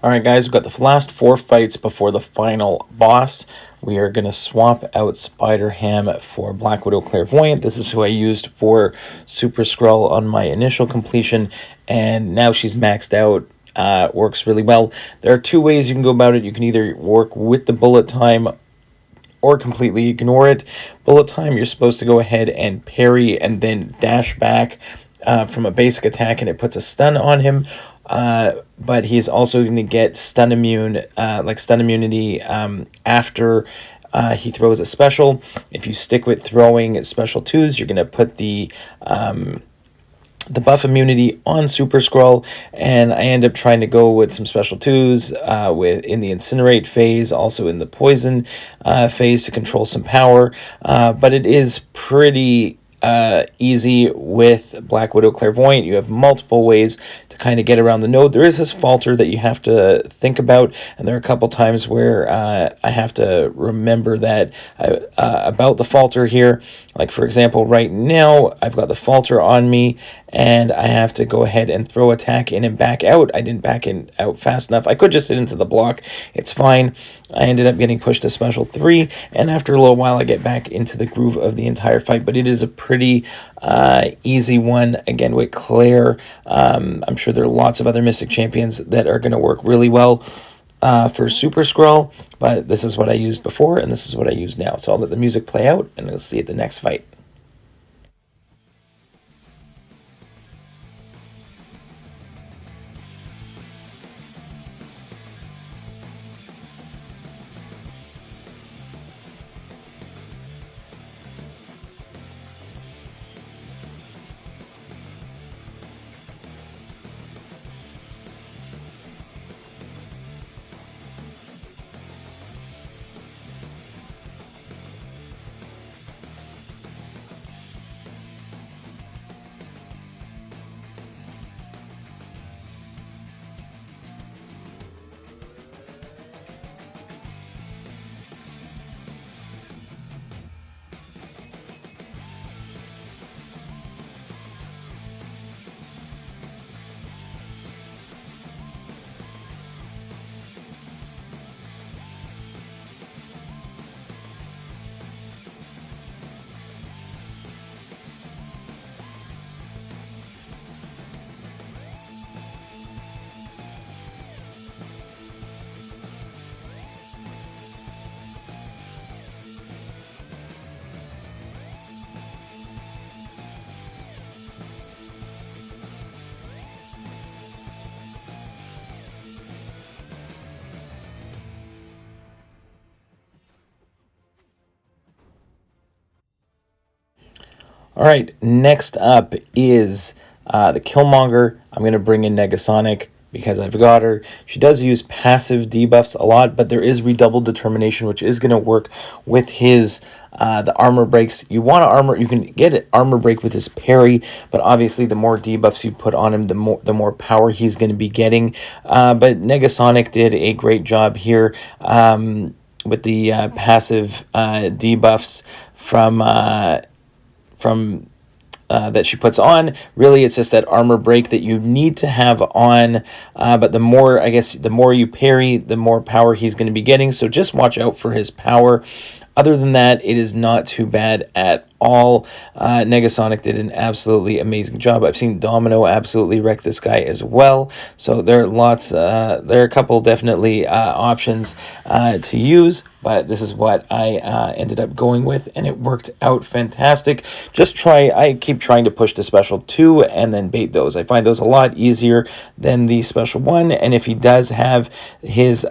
Alright guys, we've got the last 4 fights before the final boss. We are going to swap out Spider-Ham for Black Widow Clairvoyant. This is who I used for Super Skrull on my initial completion, and now she's maxed out. Works really well. There are 2 ways you can go about it. You can either work with the bullet time or completely ignore it. Bullet time, you're supposed to go ahead and parry and then dash back from a basic attack, and it puts a stun on him. But he's also going to get stun immunity after he throws a special. If you stick with throwing special 2s, you're going to put the buff immunity on Super Skrull, and I end up trying to go with some special 2s in the incinerate phase, also in the poison phase to control some power. But it is pretty easy with Black Widow Clairvoyant. You have multiple ways to kind of get around the node. There is this falter that you have to think about, and there are a couple times where I have to remember that about the falter here. Like for example, right now I've got the falter on me, and I have to go ahead and throw attack in and back out. I didn't back in out fast enough. I could just hit into the block. It's fine. I ended up getting pushed to special 3, and after a little while I get back into the groove of the entire fight. But it is a pretty easy one, again, with Claire. I'm sure there are lots of other Mystic Champions that are going to work really well for Super Skrull, but this is what I used before, and this is what I use now. So I'll let the music play out, and we'll see you at the next fight. All right, next up is the Killmonger. I'm going to bring in Negasonic because I've got her. She does use passive debuffs a lot, but there is Redoubled Determination, which is going to work with his the armor breaks. You want to armor. You can get an armor break with his parry, but obviously the more debuffs you put on him, the more power he's going to be getting. But Negasonic did a great job here with the passive debuffs from that she puts on. Really, it's just that armor break that you need to have on, but the more you parry, the more power he's going to be getting, so just watch out for his power. Other than that, it is not too bad at all. Negasonic did an absolutely amazing job. I've seen Domino absolutely wreck this guy as well. So there are lots, there are a couple definitely options to use, but this is what I ended up going with, and it worked out fantastic. I keep trying to push the special 2 and then bait those. I find those a lot easier than the special 1, and if he does have his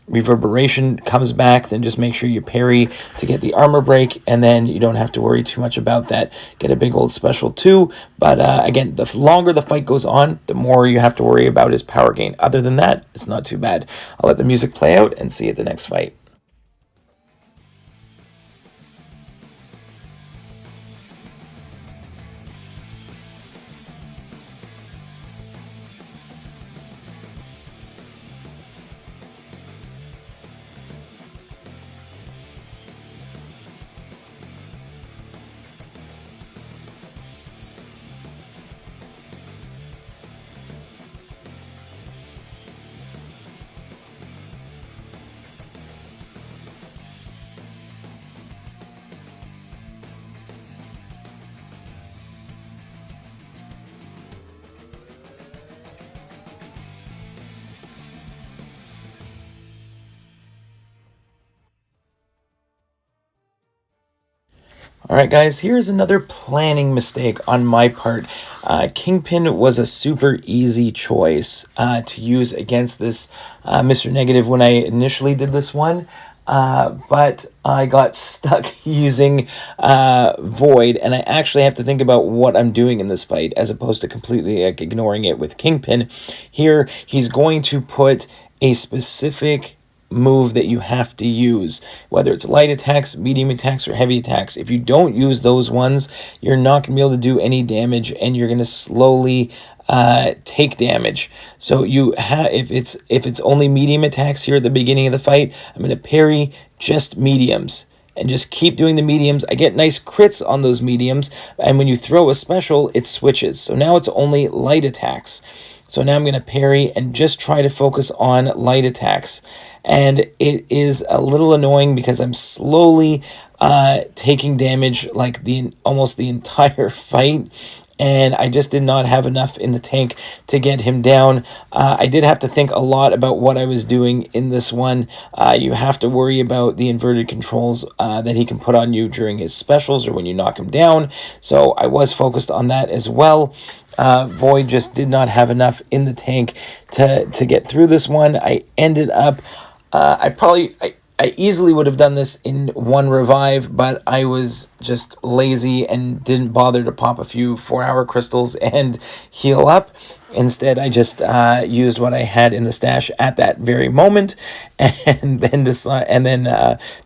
reverberation comes back, then just make sure you parry to get the armor break, and then you don't have to worry too much about that. Get a big old special 2, but again, the longer the fight goes on, the more you have to worry about his power gain. Other than that, it's not too bad. I'll let the music play out and see you at the next fight. All right, guys, here's another planning mistake on my part. Kingpin was a super easy choice to use against this Mr. Negative when I initially did this one. But I got stuck using Void, and I actually have to think about what I'm doing in this fight as opposed to completely ignoring it with Kingpin. Here, he's going to put a specific move that you have to use, whether it's light attacks, medium attacks, or heavy attacks. If you don't use those ones, you're not going to be able to do any damage, and you're going to slowly take damage. So you have, if it's only medium attacks here at the beginning of the fight, I'm going to parry just mediums and just keep doing the mediums. I get nice crits on those mediums, and when you throw a special, it switches. So now it's only light attacks. So now I'm going to parry and just try to focus on light attacks. And it is a little annoying because I'm slowly taking damage like almost the entire fight. And I just did not have enough in the tank to get him down. I did have to think a lot about what I was doing in this one. You have to worry about the inverted controls that he can put on you during his specials or when you knock him down. So I was focused on that as well. Void just did not have enough in the tank to get through this one. I ended up, I easily would have done this in one revive, but I was just lazy and didn't bother to pop a few 4-hour crystals and heal up. Instead, I just used what I had in the stash at that very moment, and then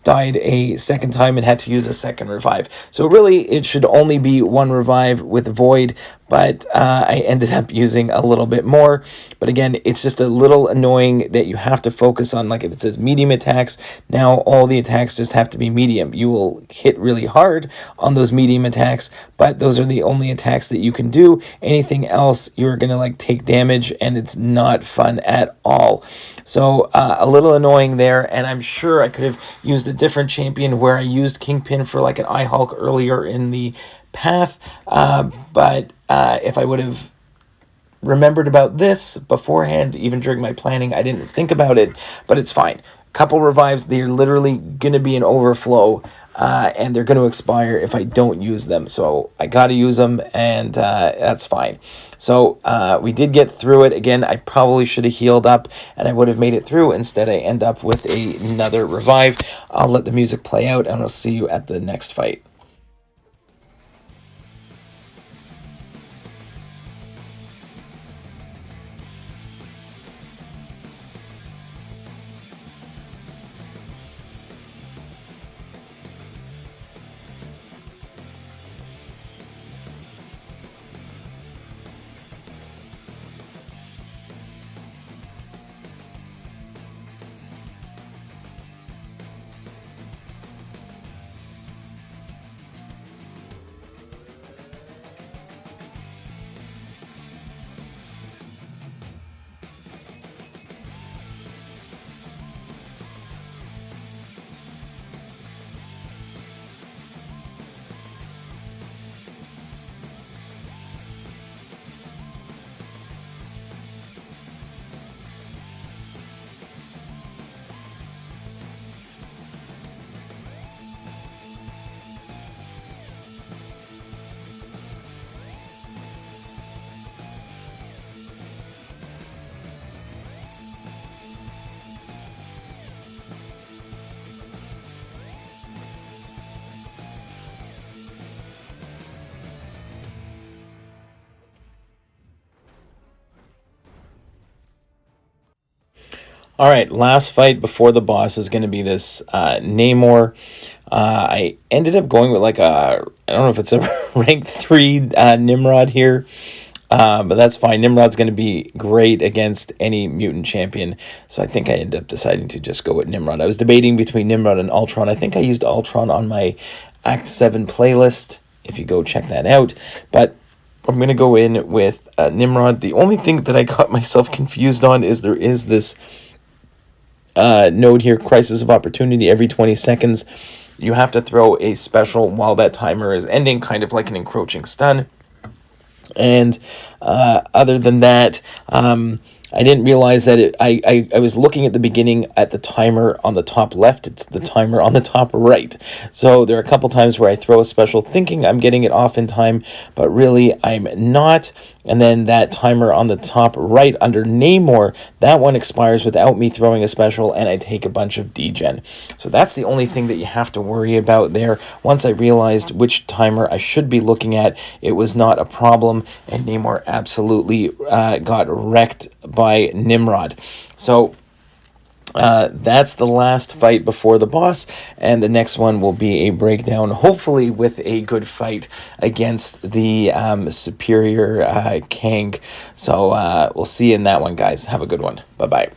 died a second time and had to use a second revive. So really, it should only be one revive with Void, but I ended up using a little bit more. But again, it's just a little annoying that you have to focus on, like if it says medium attacks, now all the attacks just have to be medium. You will hit really hard on those medium attacks, but those are the only attacks that you can do. Anything else, you're going to take damage, and it's not fun at all. So a little annoying there, and I'm sure I could have used a different champion where I used Kingpin for like an iHulk earlier in the path, but if I would have remembered about this beforehand, even during my planning, I didn't think about it, but it's fine. Couple revives, they're literally going to be an overflow, and they're going to expire if I don't use them. So I got to use them, and that's fine. So we did get through it. Again, I probably should have healed up, and I would have made it through. Instead, I end up with another revive. I'll let the music play out, and I'll see you at the next fight. All right, last fight before the boss is going to be this Namor. I ended up going with I don't know if it's a rank 3 Nimrod here, but that's fine. Nimrod's going to be great against any mutant champion, so I think I ended up deciding to just go with Nimrod. I was debating between Nimrod and Ultron. I think I used Ultron on my Act 7 playlist, if you go check that out, but I'm going to go in with Nimrod. The only thing that I got myself confused on is there is this node here, Crisis of Opportunity. Every 20 seconds, you have to throw a special while that timer is ending, kind of like an encroaching stun. And other than that, I didn't realize that I was looking at the beginning at the timer on the top left. It's the timer on the top right. So there are a couple times where I throw a special thinking I'm getting it off in time, but really I'm not. And then that timer on the top right under Namor, that one expires without me throwing a special, and I take a bunch of degen. So that's the only thing that you have to worry about there. Once I realized which timer I should be looking at, it was not a problem, and Namor absolutely got wrecked by Nimrod. So that's the last fight before the boss, and the next one will be a breakdown, hopefully with a good fight against the superior Kang. So we'll see you in that one, guys. Have a good one. Bye-bye.